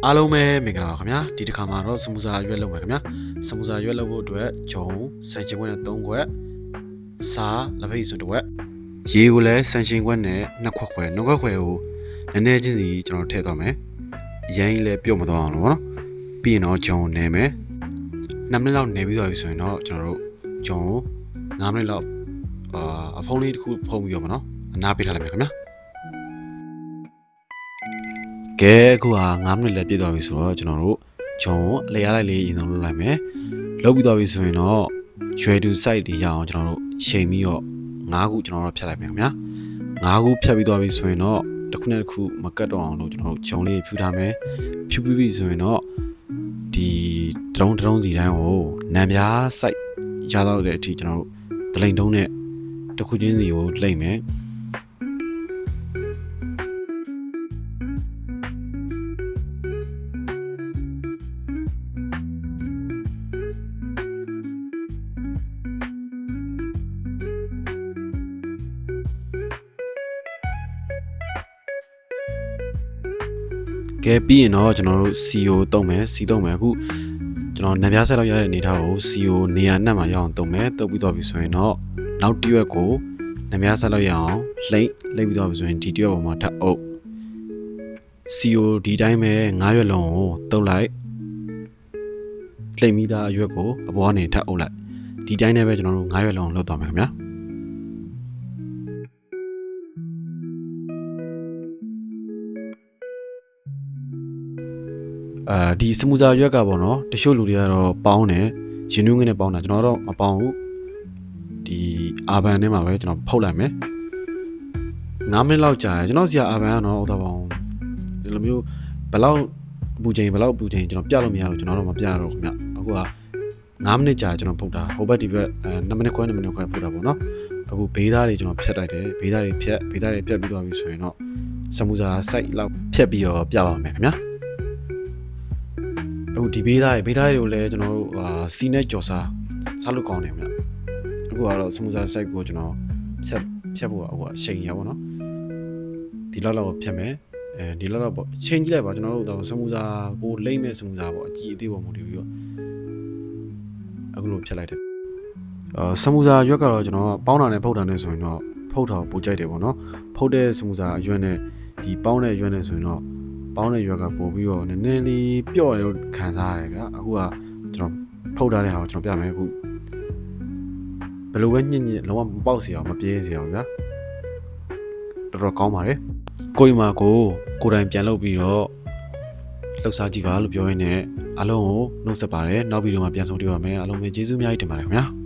အားလုံးပဲမင်္ဂလာပါခင်ဗျာဒီတစ်ခါမှာတော့စမူစာရွက်လုပ်မယ်ခင်ဗျာစမူစာရွက်လုပ်ဖို့အတွက်ဂျုံဆိုင်ချင်းခွက်နဲ့3ခွက်စားလက်ဖက်ဆိုတစ်ခွက်ရေကိုလည်းဆန်ရှင်ခွက်နဲ့2ခွက်ခွဲနှုတ်ခွက်ခွဲကိုနည်းနည်းချင်းစီကျွန်တော်ထည့်သွားမယ်အရင်လည်းပြုတ်မသွားအောင်လို့ပေါ့နော်ပြီးရင်တော့ဂျုံနေမယ်2မိနစ်လောက်နေပြီးသွားပြီဆိုရင်တော့ကျွန်တော်တို့ဂျုံ9မိနစ်လောက်အဖုံးလေးတစ်ခုဖုံးပြီးတော့ပေါ့နော်အနားပေးထားလိုက်မယ်ခင်ဗျာကဲအခုဟာ9မိနစ်လည်းပြည့်သွားပြီဆိုတော့ကျွန်တော်တို့ဂျုံအလေအားလိုက်လေးရင်ဆုံးလုပ်လိုက်မယ်လုပ်ပြီးသွားပြီဆိုရင်တော့ရွယ်တူ site တွေရအောင်ကျွန်တော်တို့ချိန်ပြီးတော့9ခုကျွန်တော်တို့ဖြတ်လိုက်မယ်ခင်ဗျာ9ခုဖြတ်ပြီးသွားပြီဆိုရင်တော့တစ်ခုနဲ့တစ်ခုမကတ်တော့အောင်လို့ကျွန်တော်တို့ဂျုံလေးဖြူထားမယ်ဖြူပြီးပြီဆိုရင်တော့ဒီဒရုံးစီတိုင်းကိုနံပြား site ရတော့တဲ့အထိကျွန်တော်တို့ဒလိန်တုံးနဲ့တစ်ခုချင်းစီကိုလိမ့်မယ်ကဲပြီးရင်တော့ကျွန်တော်တို့ CO တုံးမယ်စီတုံးမယ်အခုကျွန်တော်နံပြားဆက်လောက်ရတဲ့အနေထားကို CO နေရာနဲ့မှရအောင်တုံးမယ်တုံးပြီးတော့ပြီဆိုရင်တော့နောက်တစ်ရွက်ကိုနံပြားဆက်လောက်ရအောင်လိမ့်ပြီးတော့ပြီဆိုရင်ဒီတစ်ရွက်ပေါ်မှာထပ်အုပ် CO ဒီတိုင်းပဲ9ရွက်လုံးကိုတုံးလိုက်လိမ့်ပြီးသားအရွက်ကိုအပေါ်ကနေထပ်အုပ်လိုက်ဒီတိုင်းနဲ့ပဲကျွန်တော်တို့9ရွက်လုံးလောက်သွားမယ်ခင်ဗျာဒီစမူစာရွက်ကပေါ့နော်တချို့လူတွေကတော့ပေါင်းတယ်ရင်နှွေးငင်းနဲ့ပေါင်းတာကျွန်တော်တော့မပေါင်းဘူးဒီအာဘန်ထဲမှာပဲကျွန်တော်ဖုတ်လိုက်မယ်9မိနစ်လောက်ကြာတယ်ကျွန်တော်စီအာဘန်ကတော့တော့ပေါင်းဒီလိုမျိုးဘလောက်ပူချိန်ကျွန်တော်ပြလို့မရဘူးကျွန်တော်တော့မပြတော့ခင်ဗျအခုက9မိနစ်ကြာကျွန်တော်ဖုတ်တာဟိုဘက်ဒီဘက်2မိနစ်ခွဲဖုတ်တာပေါ့နော်အခုဘေးသားတွေကျွန်တော်ဖြတ်လိုက်တယ်ဘေးသားတွေဖြတ်ပြီးသွားပြီဆိုရင်တော့စမူစာ site လောက်ဖြတ်ပြီးတော့ပြပါမယ်ခင်ဗျအခုဒီဘေးသားတွေကိုလည်းကျွန်တော်တို့စီနဲ့ကြော်စားလို့ကောင်းတယ်ခင်ဗျအခုကတော့စမူစာ site ကိုကျွန်တော်ဖြတ်ဖို့အခုအချိန်ရပါတော့ဒီလောက်ဖြတ်မယ်ဒီလောက်ပေါ့ချိန်ကြည့်လိုက်ပါကျွန်တော်တို့စမူစာကိုလိမ့်မဲ့စမူစာပေါ့အကြည့်အသေးပေါ်မူတည်ပြီးတော့အခုလိုဖြတ်လိုက်တယ်စမူစာရွက်ကတော့ကျွန်တော်ပေါင်းတာနဲ့ဖုတ်တာနဲ့ဆိုရင်တော့ဖုတ်တာပိုကြိုက်တယ်ပေါ့နော်ဖုတ်တဲ့စမူစာအရွက်နဲ့ဒီပေါင်းတဲ့ရွက်နဲ့ဆိုရင်တော့ပေါင်းတဲ့ရွက်ကပို့ပြီးတော့နည်းနည်းလေးပျော့ရလို့ခံစားရတယ်ဗျာအခုကကျွန်တော်ဖုတ်ထားတဲ့ဟာကိုကျွန်တော်ပြမယ်အခုဘယ်လိုပဲညစ်လုံးဝမပေါက်စေအောင်မပြေးစေအောင်ဗျာတော်ကောင်းပါတယ်ကိုယ်မှာကိုယ်တိုင်ပြန်လုပ်ပြီးတော့လှုပ်ရှားကြည့်ပါလို့ပြောရင်းနဲ့အားလုံးကိုနှုတ်ဆက်ပါတယ်နောက်ဗီဒီယိုမှာပြန်ဆုံတွေ့ပါမယ်အားလုံးပဲကျေးဇူးအများကြီးတင်ပါတယ်ခင်ဗျာ